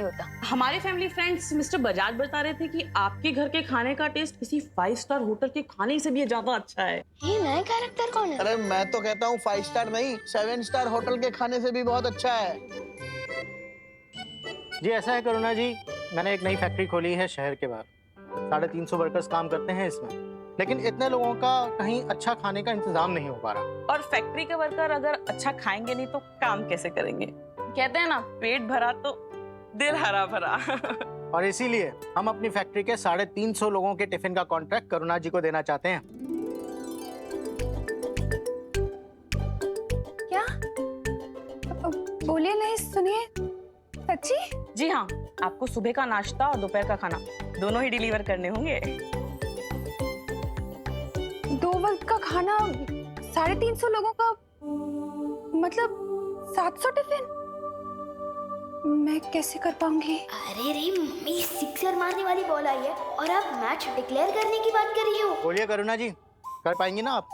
होता। हमारे family friends mister Bajaj बता रहे थे कि आपके घर के खाने का टेस्ट किसी 5 स्टार होटल के खाने से भी ज्यादा अच्छा है। ये नए कैरेक्टर कौन है? अरे मैं तो कहता हूँ 5 स्टार नहीं 7 स्टार होटल के खाने से भी बहुत अच्छा है। जी ऐसा है करुणा जी, मैंने एक नई फैक्ट्री खोली है शहर के बाहर। 350 वर्कर्स काम करते हैं इसमें, लेकिन इतने लोगों का कहीं अच्छा खाने का इंतजाम नहीं हो पा रहा। और फैक्ट्री के वर्कर अगर अच्छा खाएंगे नहीं तो काम कैसे करेंगे? कहते हैं ना, पेट भरा तो दिल हरा भरा। और इसीलिए हम अपनी फैक्ट्री के 350 लोगों के टिफिन का कॉन्ट्रैक्ट करुणा जी को देना चाहते हैं। क्या? बोलिए नहीं, सुनिए। सच्ची? जी हाँ, आपको सुबह का नाश्ता और दोपहर का खाना दोनों ही डिलीवर करने होंगे। 2 वक्त का खाना 350 लोगों का, मतलब 700 टिफिन? मैं कैसे कर पाऊंगी? अरे रे मम्मी, सिक्सर मारने वाली बॉल आई है और आप मैच डिक्लेयर करने की बात कर रही हो। बोलिए करुणा जी, कर पाएंगी ना आप?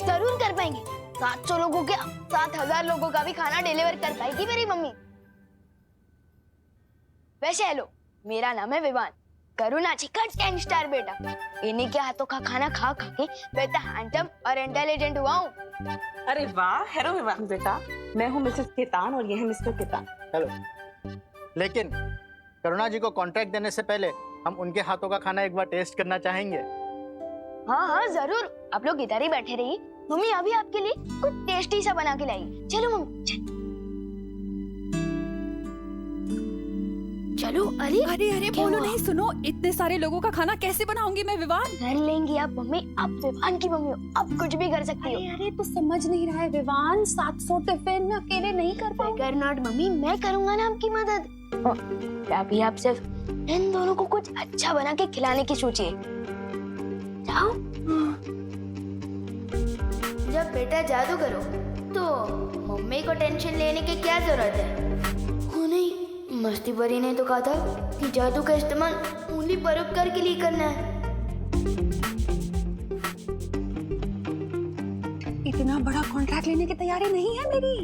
जरूर कर पाएंगे। 700 लोगों के 7000 लोगों का भी खाना डिलीवर कर पाएगी मेरी मम्मी। वैसे हेलो, मेरा नाम है विवान, करुणा जी का 10 स्टार बेटा। इन्हीं के हाथों का खाना खा खा के मैं तो हैंडसम और इंटेलिजेंट हुआ हूँ। अरे वाह, हेलो विवान बेटा, मैं हूँ मिसेस केतान और ये है मिस्टर केतान। हेलो। लेकिन करुणा जी को कॉन्ट्रैक्ट देने से पहले हम उनके हाथों का खाना एक बार टेस्ट करना चाहेंगे। हाँ हाँ जरूर, आप लोग इधर ही बैठे रहिए, मम्मी अभी आपके लिए कुछ टेस्टी सा बना के लाई। चलो मम्मी चलो। अरे अरे अरे बोलो नहीं, सुनो, इतने सारे लोगों का खाना कैसे बनाऊंगी मैं विवान? कर लेंगी आप मम्मी, आप विवान की मम्मी हो, आप कुछ भी कर सकती हो। अरे तू समझ नहीं रहा है विवान, 700 टिफिन मैं अकेले नहीं कर पाऊंगी। फिकर नॉट मम्मी, मैं करूंगा ना आपकी मदद। अभी आप सिर्फ इन दोनों को कुछ अच्छा बना के खिलाने की सोचिए। जाओ। जब बेटा जादू करो तो मम्मी को टेंशन लेने की क्या जरूरत है? हो नहीं, मस्ती परी ने तो कहा था कि जादू का इस्तेमाल उंगली परोपकार के लिए करना है। इतना बड़ा कॉन्ट्रैक्ट लेने की तैयारी नहीं है मेरी।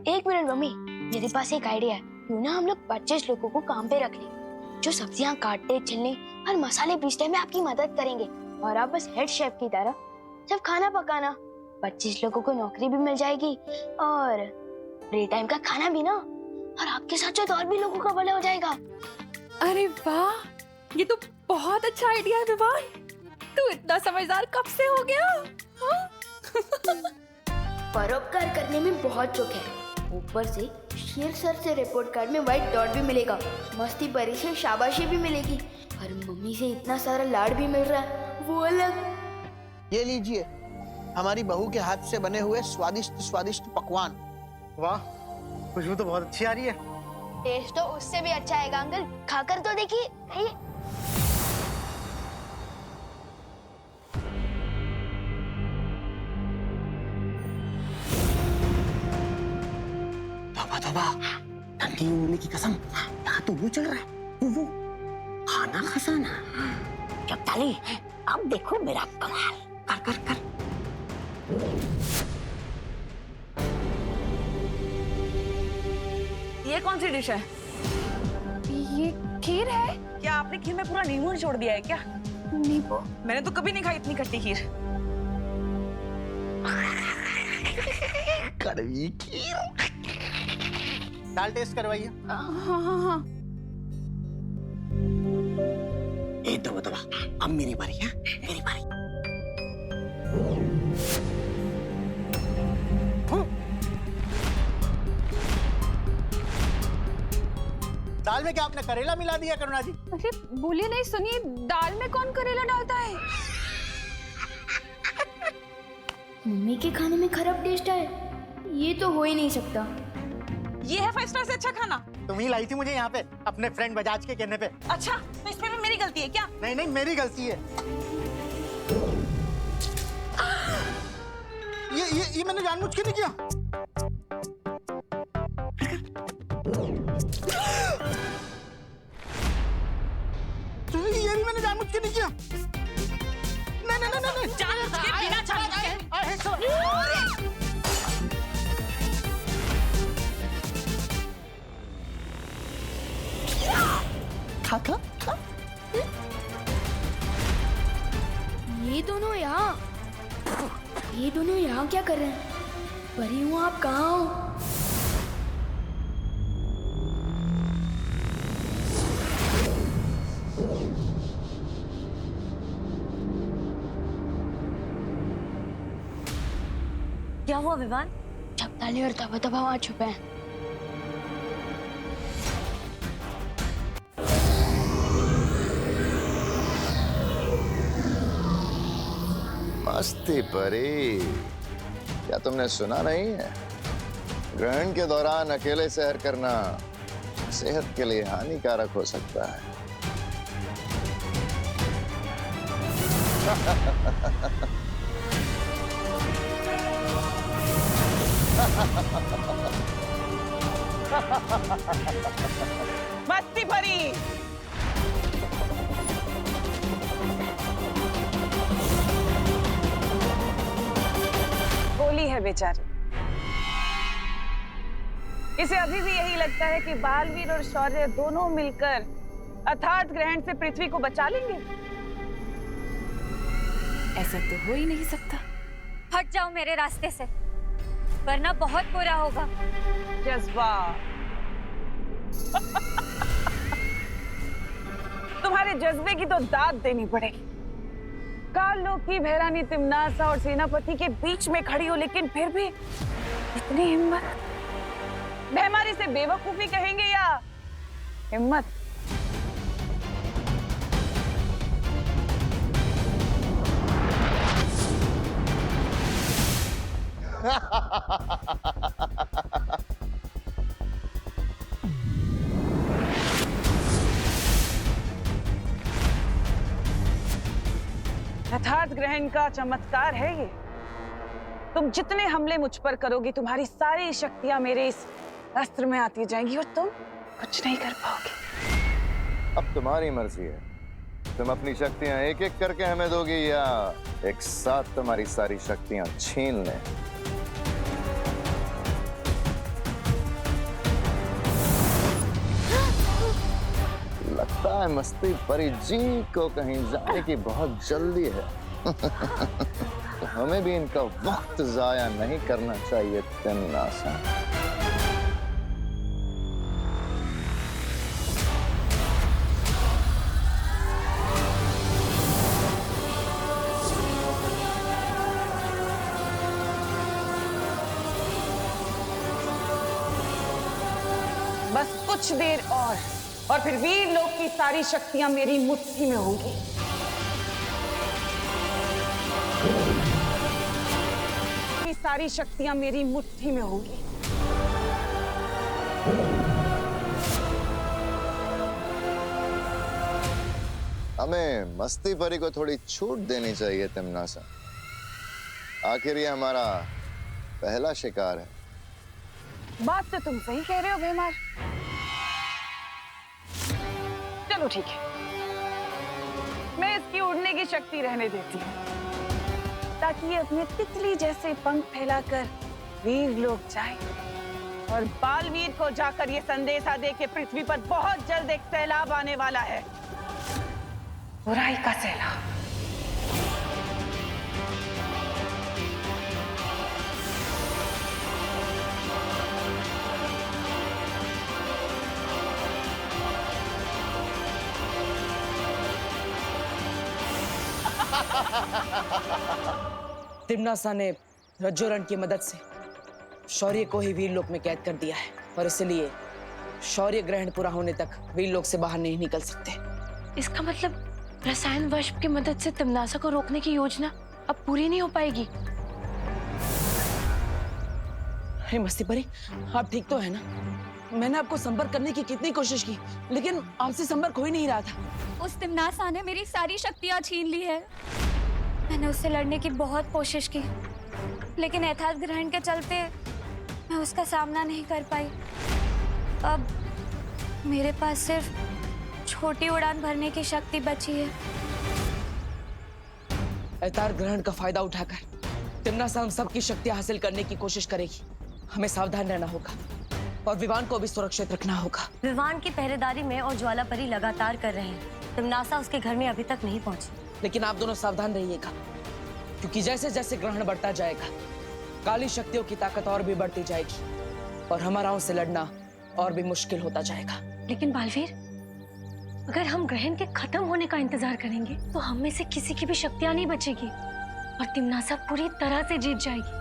एक मिनट मम्मी, मेरे पास एक आइडिया है। क्यों ना हम लोग 25 लोगों को काम पे रख लें, जो सब्जियां काटने, छिलने और मसाले पीसने में आपकी मदद करेंगे, और आप बस हेड शेफ की तरह सिर्फ खाना पकाना। 25 लोगों को नौकरी भी मिल जाएगी और फ्री टाइम का खाना भी ना, और आपके साथ साथ और भी लोगों का भला हो जाएगा। अरे वाह, ये तो बहुत अच्छा आइडिया है विवान। तू इतना समझदार कब से हो गया? हाँ? परोपकार करने में बहुत शौक है। ऊपर से शेर सर से रिपोर्ट कार्ड में व्हाइट डॉट भी मिलेगा, मस्ती परी से शाबाशी भी मिलेगी, और मम्मी से इतना सारा लाड भी मिल रहा है, वो अलग। ये लीजिए हमारी बहू के हाथ से बने हुए स्वादिष्ट स्वादिष्ट पकवान। वाह, खुशबू तो बहुत अच्छी आ रही है। टेस्ट तो उससे भी अच्छा आएगा अंकल, खाकर तो देखिए। खाइए। तौबा तौबा, ठंडी उंगली की कसम, यहाँ तो वो चल रहा है, वो खाना खजाना। जब ताली, अब देखो मेरा कमाल। कर कर कर। ये कौन सी डिश है? ये खीर है। क्या आपने खीर में पूरा नींबू छोड़ दिया है क्या? नींबू? मैंने तो कभी नहीं खाई इतनी खट्टी खीर। कड़वी खीर। दाल टेस्ट करवाइए। हाँ हाँ हाँ। ए तौबा तौबा, अब मेरी बारी है, मेरी बारी। दाल में क्या आपने करेला मिला दिया करुणा जी? अरे बोलिए नहीं, सुनिए, दाल में कौन करेला डालता है? मम्मी के खाने में खराब टेस्ट है, ये तो हो ही नहीं सकता। ये है 5 स्टार से अच्छा खाना? तुम ही लाई थी मुझे यहाँ पे अपने फ्रेंड बजाज के कहने पे। अच्छा, तो इसमें भी मेरी गलती है क्या? नहीं नहीं, मेरी गलती है। ये मैंने जानबूझ के नहीं किया। ये भी मैंने जानबूझ के नहीं किया। नहीं नहीं नहीं नहीं, जानबूझ के, बिना जानबूझ के। खा खा खा। ये दोनों यहाँ क्या कर रहे हैं? परी हूँ, आप कहाँ हो? क्या हुआ विवान? चपताली और तबा वहाँ छुपे हैं। मस्ती परी, क्या तुमने सुना नहीं है? ग्रहण के दौरान अकेले सैर करना सेहत के लिए हानिकारक हो सकता है। मस्ती भरी। होली है बेचारी। इसे अभी भी यही लगता है कि बालवीर और शौर्य दोनों मिलकर अर्थात ग्रहण से पृथ्वी को बचा लेंगे। ऐसा तो हो ही नहीं सकता। हट जाओ मेरे रास्ते से, वरना बहुत बुरा होगा। जज्बा तुम्हारे जज्बे की तो दाद देनी पड़ेगी। काल लोक की भैरानी तिम्नासा और सेनापति के बीच में खड़ी हो, लेकिन फिर भी इतनी हिम्मत। भैमारी से बेवकूफी कहेंगे या हिम्मत? यथार्थ ग्रहण का चमत्कार है ये। तुम जितने हमले मुझ पर करोगी, तुम्हारी सारी शक्तियां मेरे इस अस्त्र में आती जाएंगी और तुम कुछ नहीं कर पाओगे। अब तुम्हारी मर्जी है, तुम अपनी शक्तियां एक एक करके हमें दोगी या एक साथ तुम्हारी सारी शक्तियां छीन लें। लगता है मस्ती परी जी को कहीं जाने की बहुत जल्दी है। तो हमें भी इनका वक्त जाया नहीं करना चाहिए तिम्नासा। बस कुछ देर और फिर वीर लोक की सारी शक्तियां मेरी मुट्ठी में होंगी। सारी शक्तियां मेरी मुट्ठी में होंगी। हमें मस्ती परी को थोड़ी छूट देनी चाहिए तिम्नासा। आखिर ये हमारा पहला शिकार है। बात तो तुम सही कह रहे हो भैमार। चलो ठीक है, मैं इसकी उड़ने की शक्ति रहने देती हूँ, ताकि ये अपने तितली जैसे पंख फैलाकर वीर लोग जाए और बालवीर को जाकर ये संदेशा दे कि पृथ्वी पर बहुत जल्द एक सैलाब आने वाला है, बुराई का सैलाब। तिम्नासा ने रज्जुरण की मदद से शौर्य को ही वीरलोक में कैद कर दिया है और इसलिए शौर्य ग्रहण पूरा होने तक वीरलोक से बाहर नहीं निकल सकते। इसका मतलब रसायन वाष्प की मदद से तिम्नासा को रोकने की योजना अब पूरी नहीं हो पाएगी। हे मस्ती परी, आप ठीक तो है ना? मैंने आपको संपर्क करने की कितनी कोशिश की, लेकिन आपसे संपर्क हो ही नहीं रहा था। उस तिम्नासा ने मेरी सारी शक्तियां छीन ली है। मैंने उससे लड़ने की बहुत कोशिश की, लेकिन यथार्थ ग्रहण के चलते मैं उसका सामना नहीं कर पाई। अब मेरे पास सिर्फ छोटी उड़ान भरने की शक्ति बची है। यथार्थ ग्रहण का फायदा उठाकर तिम्नासा हम सबकी शक्तियां हासिल करने की कोशिश करेगी। हमें सावधान रहना होगा। और विवान को भी सुरक्षित रखना होगा। विवान की पहरेदारी में और ज्वाला परी लगातार कर रहे हैं। तिमनासा उसके घर में अभी तक नहीं पहुंची। लेकिन आप दोनों सावधान रहिएगा, क्योंकि जैसे जैसे ग्रहण बढ़ता जाएगा काली शक्तियों की ताकत और भी बढ़ती जाएगी और हमारा उनसे लड़ना और भी मुश्किल होता जाएगा। लेकिन बालवीर, अगर हम ग्रहण के खत्म होने का इंतजार करेंगे तो हम में से किसी की भी शक्तियां नहीं बचेगी और तिमनासा पूरी तरह से जीत जाएगी।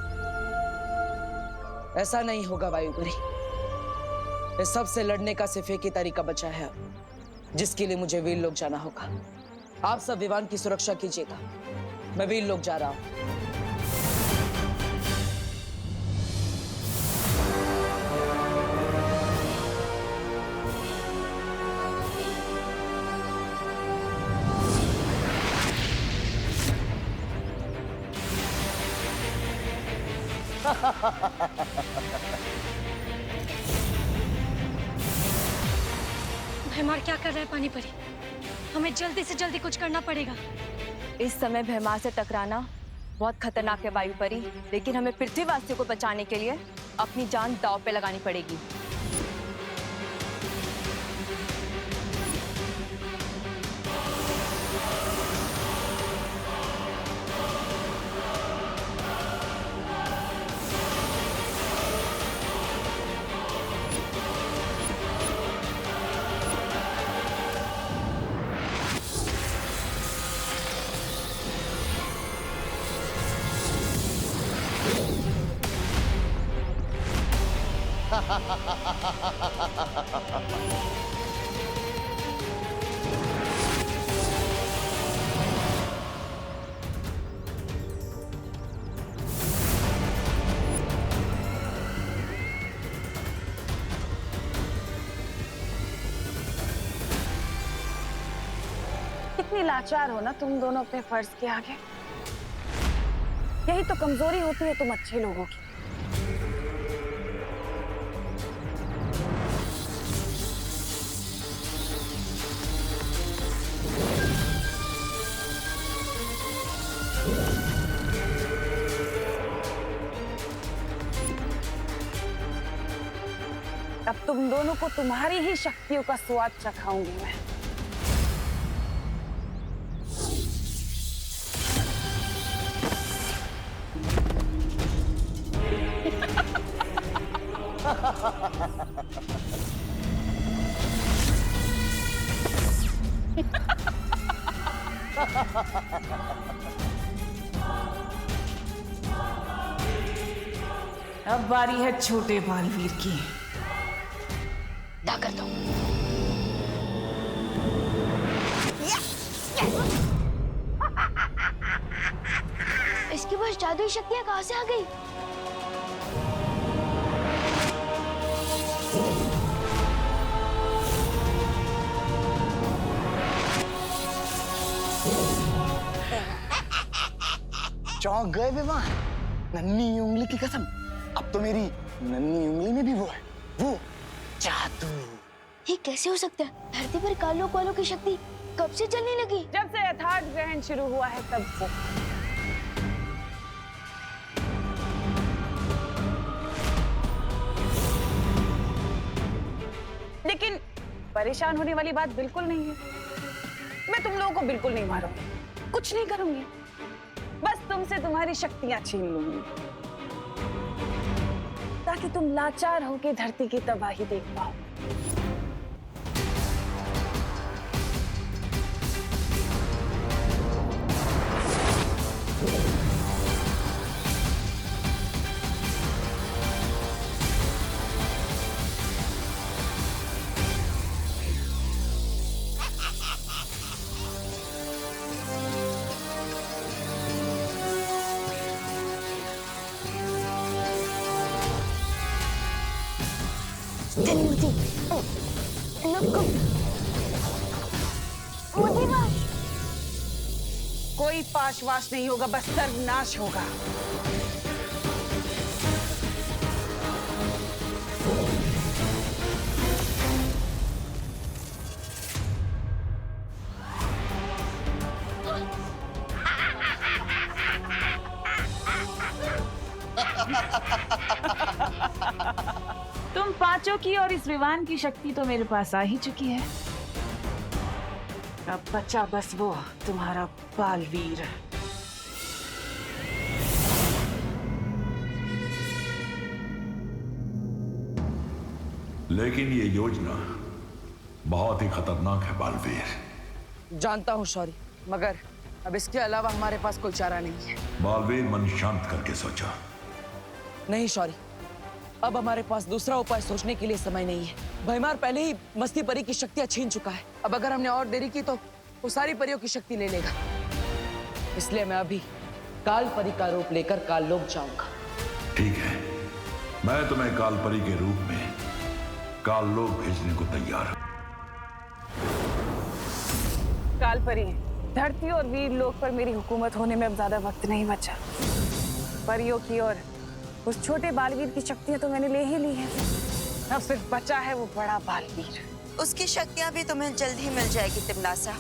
ऐसा नहीं होगा वायुपुरी। इस सब से लड़ने का सिर्फ एक ही तरीका बचा है, जिसके लिए मुझे वीर लोग जाना होगा। आप सब विवान की सुरक्षा कीजिएगा, मैं वीर लोग जा रहा हूं। भैमार क्या कर रहा है पानी परी? हमें जल्दी से जल्दी कुछ करना पड़ेगा। इस समय भैमार से टकराना बहुत खतरनाक है वायु परी, लेकिन हमें पृथ्वीवासियों को बचाने के लिए अपनी जान दांव पे लगानी पड़ेगी। कितनी लाचार हो ना तुम दोनों अपने फर्ज के आगे। यही तो कमजोरी होती है तुम अच्छे लोगों की। अब तुम दोनों को तुम्हारी ही शक्तियों का स्वाद चखाऊंगी मैं। अब बारी है छोटे बालवीर की। ताकत दो। इसके पास जादुई शक्तियां कहां से आ गई? चौंक गए विवान? नन्ही उंगली की कसम, अब तो मेरी नन्ही उंगली में भी वो है, वो जादू। ये कैसे हो सकता है? धरती पर कालों कालों की शक्ति कब से चलने लगी? जब से यथार्थ ग्रहण शुरू हुआ है तब से। लेकिन परेशान होने वाली बात बिल्कुल नहीं है। मैं तुम लोगों को बिल्कुल नहीं मारूंगी, कुछ नहीं करूंगी, बस तुमसे तुम्हारी शक्तियां छीन लूंगी ताकि तुम लाचार होकर धरती की तबाही देख पाओ। कोई पाशवाश नहीं होगा, बस सर्वनाश होगा। तुम पांचों की और इस विवान की शक्ति तो मेरे पास आ ही चुकी है। अब बचा बस वो तुम्हारा बालवीर। लेकिन ये योजना बहुत ही खतरनाक है बालवीर। जानता हूँ शौर्य, मगर अब इसके अलावा हमारे पास कोई चारा नहीं है। बालवीर, मन शांत करके सोचो। नहीं शौर्य, अब हमारे पास दूसरा उपाय सोचने के लिए समय नहीं है। भैमार पहले ही मस्ती परी की शक्तियां छीन चुका है। अब अगर हमने और देरी की तो वो सारी परियों की शक्ति ले लेगा। इसलिए मैं अभी काल परी का रूप लेकर काल लोक जाऊंगा। ठीक है, मैं तुम्हें काल परी के रूप में काल लोक भेजने को तैयार हूं। कालपरी, धरती और वीर लोक पर मेरी हुकूमत होने में अब ज्यादा वक्त नहीं बचा। परियों की और उस छोटे बालवीर की शक्तियां तो मैंने ले ही ली हैं। अब सिर्फ बचा है वो बड़ा बालवीर। उसकी शक्तियां भी तुम्हें जल्द ही मिल जाएगी तिमनासा।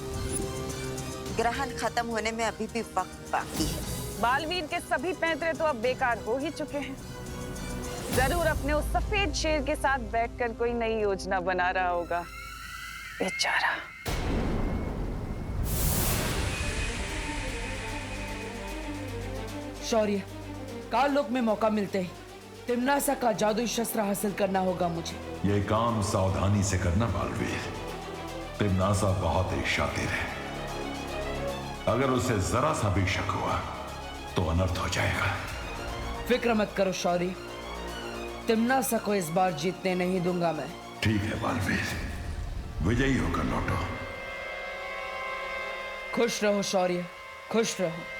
ग्रहण खत्म होने में अभी भी वक्त बाकी है। बालवीर के सभी पैंतरे तो अब बेकार हो ही चुके हैं। जरूर अपने उस सफेद शेर के साथ बैठकर कोई नई योजना बना रहा होगा बेचारा। शौर्य, काल लोक में मौका मिलते ही तिमनासा का जादुई शस्त्र हासिल करना होगा मुझे। ये काम सावधानी से करना बालवीर। तिमनासा बहुत ही शातिर है। अगर उसे जरा सा भी शक हुआ तो अनर्थ हो जाएगा। फिक्र मत करो शौर्य, तिमनासा को इस बार जीतने नहीं दूंगा मैं। ठीक है बालवीर, विजयी होकर लौटो। खुश रहो शौर्य, खुश रहो।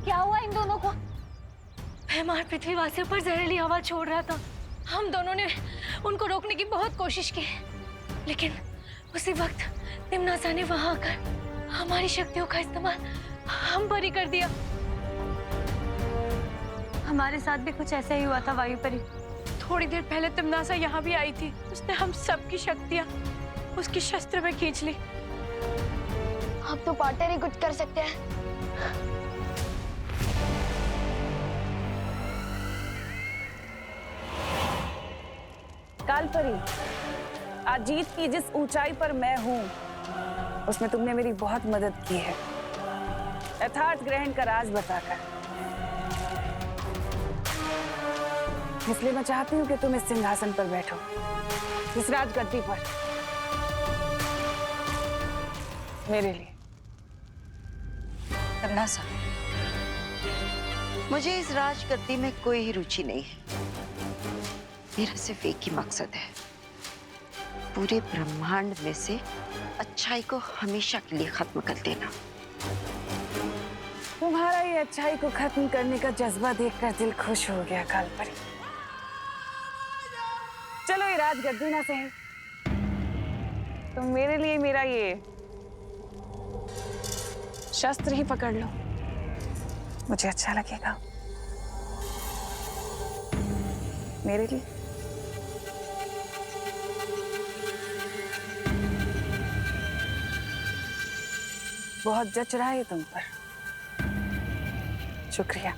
क्या हुआ इन दोनों को? भैमार पृथ्वीवासियों पर जहरीली हवा छोड़ रहा था। हम दोनों ने उनको रोकने की बहुत कोशिश की, लेकिन उसी वक्त तिमनासा ने वहां आकर हमारी शक्तियों का इस्तेमाल हम पर ही कर दिया। हमारे साथ भी कुछ ऐसा ही हुआ था वायु परी। थोड़ी देर पहले तिमनासा यहाँ भी आई थी। उसने हम सबकी शक्तियां उसकी शस्त्र में खींच ली। आप तो पार्टनर ही कुछ कर सकते हैं। कालपरी, आज जीत की जिस ऊंचाई पर मैं हूं, उसमें तुमने मेरी बहुत मदद की है, यथार्थ ग्रहण का राज बताकर। इसलिए मैं चाहती हूँ कि तुम इस सिंहासन पर बैठो, इस राजगद्दी पर, मेरे लिए। तिमनासा, मुझे इस राजगद्दी में कोई ही रुचि नहीं है। मेरा सिर्फ एक ही मकसद है, पूरे ब्रह्मांड में से अच्छाई को हमेशा के लिए खत्म कर देना। तुम्हारा ये अच्छाई को खत्म करने का जज्बा देखकर दिल खुश हो गया कालपरी। चलो ये राजगद्दी ना सही, तुम मेरे लिए मेरा ये शस्त्र ही पकड़ लो, मुझे अच्छा लगेगा। मेरे लिए बहुत जच रहा है तुम पर। शुक्रिया।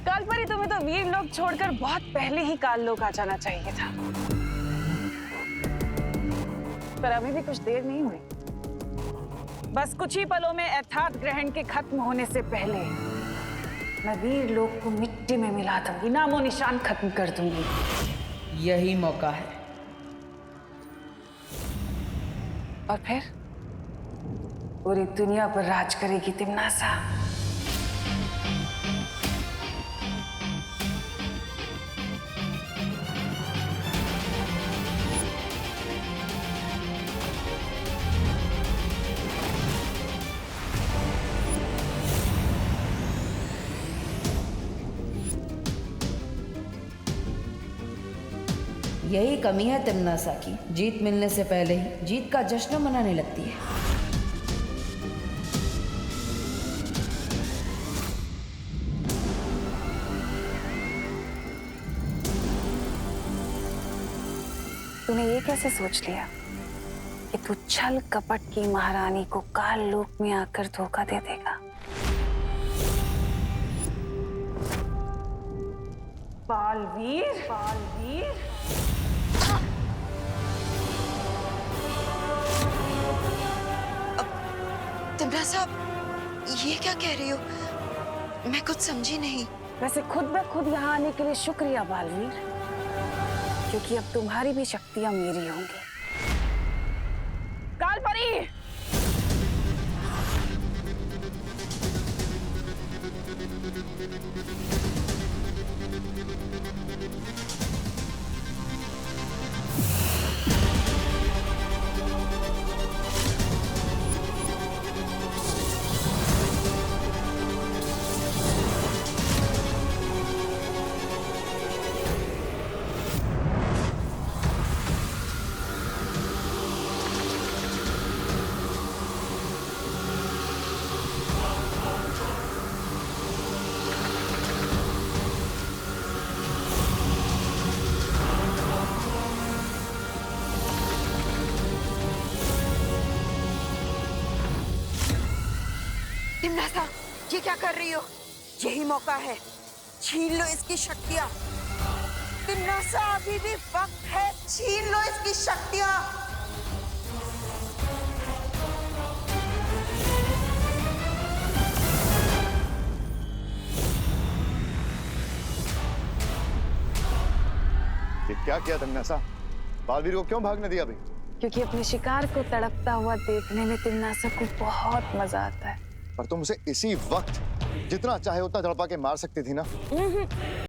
कालपरी, तुम्हें तो वीर लोग छोड़कर बहुत पहले ही काल लोक आ जाना चाहिए था, पर अभी भी कुछ देर नहीं हुई। बस कुछ ही पलों में यथार्थ ग्रहण के खत्म होने से पहले मैं वीर लोक को मिट्टी में मिला दूंगी, नामो निशान खत्म कर दूंगी। यही मौका है। और फिर पूरी दुनिया पर राज करेगी तिमनासा। यही कमी है तिमनासा की, जीत मिलने से पहले ही जीत का जश्न मनाने लगती है। तूने ये कैसे सोच लिया कि तू छल कपट की महारानी को काल लोक में आकर धोखा दे देगा? बालवीर, बालवीर। तिमरा साहब, ये क्या कह रही हो? मैं कुछ समझी नहीं। वैसे खुद ब खुद यहाँ आने के लिए शुक्रिया बालवीर, क्योंकि अब तुम्हारी भी शक्तियां मेरी होंगी। कालपरी! तिमनासा, ये क्या कर रही हो? यही मौका है, छीन लो इसकी शक्तियां। तिमनासा, अभी भी वक्त है, छीन लो इसकी शक्तियां। ये क्या किया तुमने ऐसा? बालवीर को क्यों भागने दिया अभी? क्योंकि अपने शिकार को तड़पता हुआ देखने में तिमनासा को बहुत मजा आता है। पर तुम उसे इसी वक्त जितना चाहे उतना तड़पा के मार सकती थी ना।